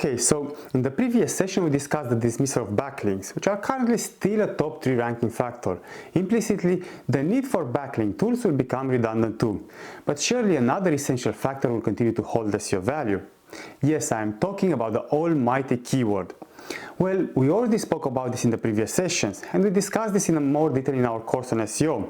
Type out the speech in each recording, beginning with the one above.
Okay, so in the previous session we discussed the dismissal of backlinks, which are currently still a top 3 ranking factor. Implicitly, the need for backlink tools will become redundant too. But surely another essential factor will continue to hold SEO value. Yes, I am talking about the almighty keyword. Well, we already spoke about this in the previous sessions, and we discussed this in more detail in our course on SEO.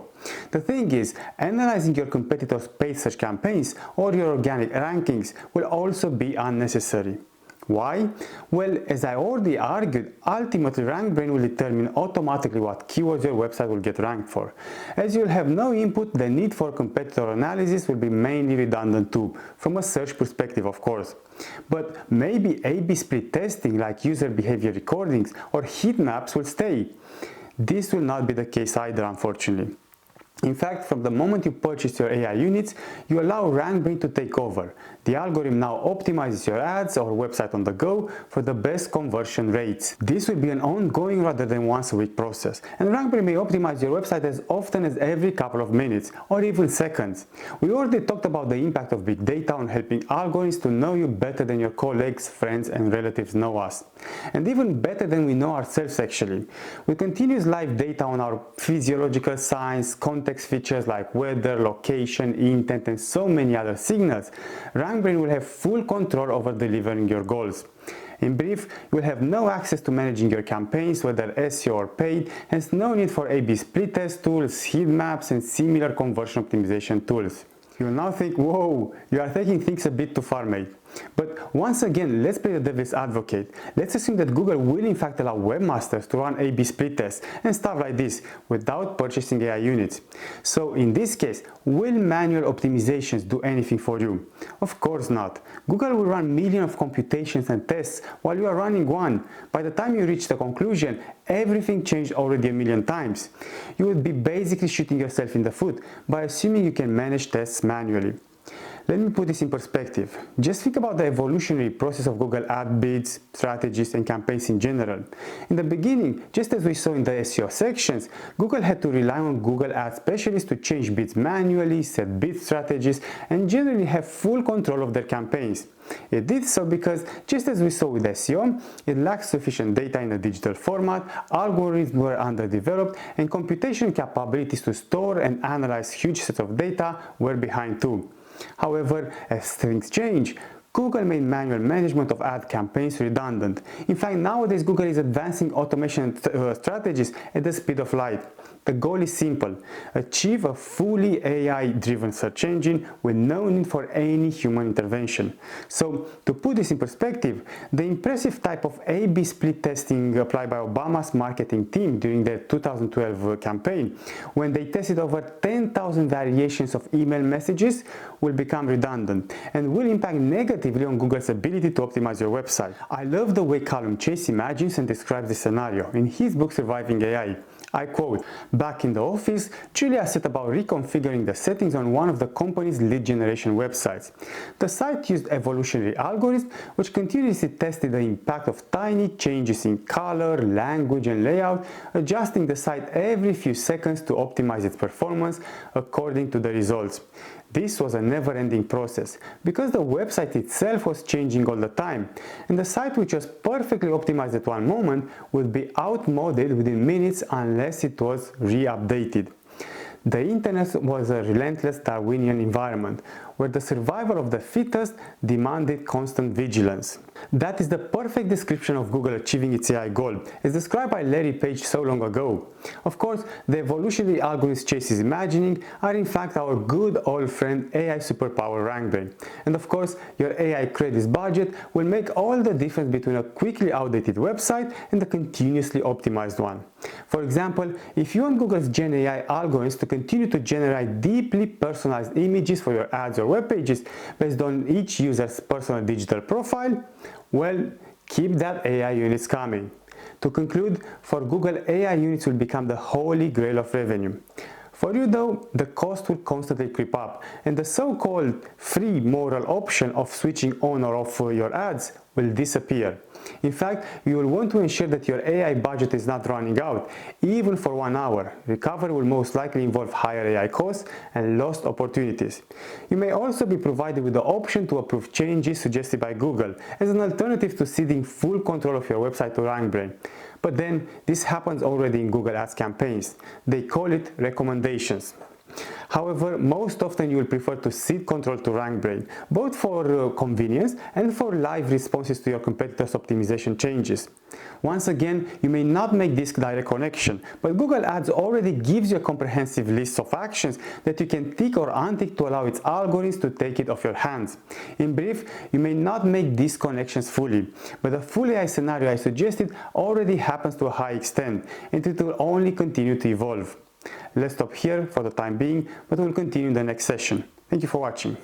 The thing is, analyzing your competitors' paid search campaigns or your organic rankings will also be unnecessary. Why? Well, as I already argued, ultimately RankBrain will determine automatically what keywords your website will get ranked for. As you'll have no input, the need for competitor analysis will be mainly redundant too, from a search perspective of course. But maybe A/B split testing like user behavior recordings or heat maps will stay. This will not be the case either, unfortunately. In fact, from the moment you purchase your AI units, you allow RankBrain to take over. The algorithm now optimizes your ads or website on the go for the best conversion rates. This will be an ongoing rather than once a week process, and RankBrain may optimize your website as often as every couple of minutes or even seconds. We already talked about the impact of big data on helping algorithms to know you better than your colleagues, friends and relatives know us. And even better than we know ourselves actually. With continuous live data on our physiological signs, context features like weather, location, intent and so many other signals, RankBrain will have full control over delivering your goals. In brief, you will have no access to managing your campaigns, whether SEO or paid, hence no need for A/B split test tools, heat maps and similar conversion optimization tools. You will now think, whoa, you are taking things a bit too far, mate. But once again, let's play the devil's advocate. Let's assume that Google will in fact allow webmasters to run A/B split tests and stuff like this without purchasing AI units. So in this case, will manual optimizations do anything for you? Of course not. Google will run millions of computations and tests while you are running one. By the time you reach the conclusion, everything changed already a million times. You would be basically shooting yourself in the foot by assuming you can manage tests manually. Let me put this in perspective. Just think about the evolutionary process of Google ad bids, strategies and campaigns in general. In the beginning, just as we saw in the SEO sections, Google had to rely on Google ad specialists to change bids manually, set bid strategies and generally have full control of their campaigns. It did so because, just as we saw with SEO, it lacked sufficient data in a digital format, algorithms were underdeveloped, and computation capabilities to store and analyze huge sets of data were behind too. However, as things change, Google made manual management of ad campaigns redundant. In fact, nowadays Google is advancing automation strategies at the speed of light. The goal is simple: achieve a fully AI-driven search engine with no need for any human intervention. So, to put this in perspective, the impressive type of A/B split testing applied by Obama's marketing team during their 2012 campaign, when they tested over 10,000 variations of email messages, will become redundant and will impact negatively on Google's ability to optimize your website. I love the way Callum Chase imagines and describes this scenario in his book Surviving AI. I quote, "Back in the office, Julia set about reconfiguring the settings on one of the company's lead generation websites. The site used evolutionary algorithms which continuously tested the impact of tiny changes in color, language and layout, adjusting the site every few seconds to optimize its performance according to the results. This was a never-ending process because the website itself was changing all the time, and the site which was perfectly optimized at one moment would be outmoded within minutes unless it was re-updated. The internet was a relentless Darwinian environment where the survival of the fittest demanded constant vigilance." That is the perfect description of Google achieving its AI goal, as described by Larry Page so long ago. Of course, the evolutionary algorithms Chase is imagining are in fact our good old friend AI superpower RankBrain. And of course, your AI credits budget will make all the difference between a quickly outdated website and a continuously optimized one. For example, if you want Google's Gen AI algorithms to continue to generate deeply personalized images for your ads or web pages based on each user's personal digital profile, well, keep that AI units coming. To conclude, for Google, AI units will become the holy grail of revenue. For you though, the cost will constantly creep up, and the so-called free moral option of switching on or off your ads will disappear. In fact, you will want to ensure that your AI budget is not running out, even for 1 hour. Recovery will most likely involve higher AI costs and lost opportunities. You may also be provided with the option to approve changes suggested by Google as an alternative to ceding full control of your website to RankBrain. But then, this happens already in Google Ads campaigns. They call it recommendations. However, most often you will prefer to cede control to RankBrain, both for convenience and for live responses to your competitors' optimization changes. Once again, you may not make this direct connection, but Google Ads already gives you a comprehensive list of actions that you can tick or untick to allow its algorithms to take it off your hands. In brief, you may not make these connections fully, but the full AI scenario I suggested already happens to a high extent, and it will only continue to evolve. Let's stop here for the time being, but we'll continue in the next session. Thank you for watching.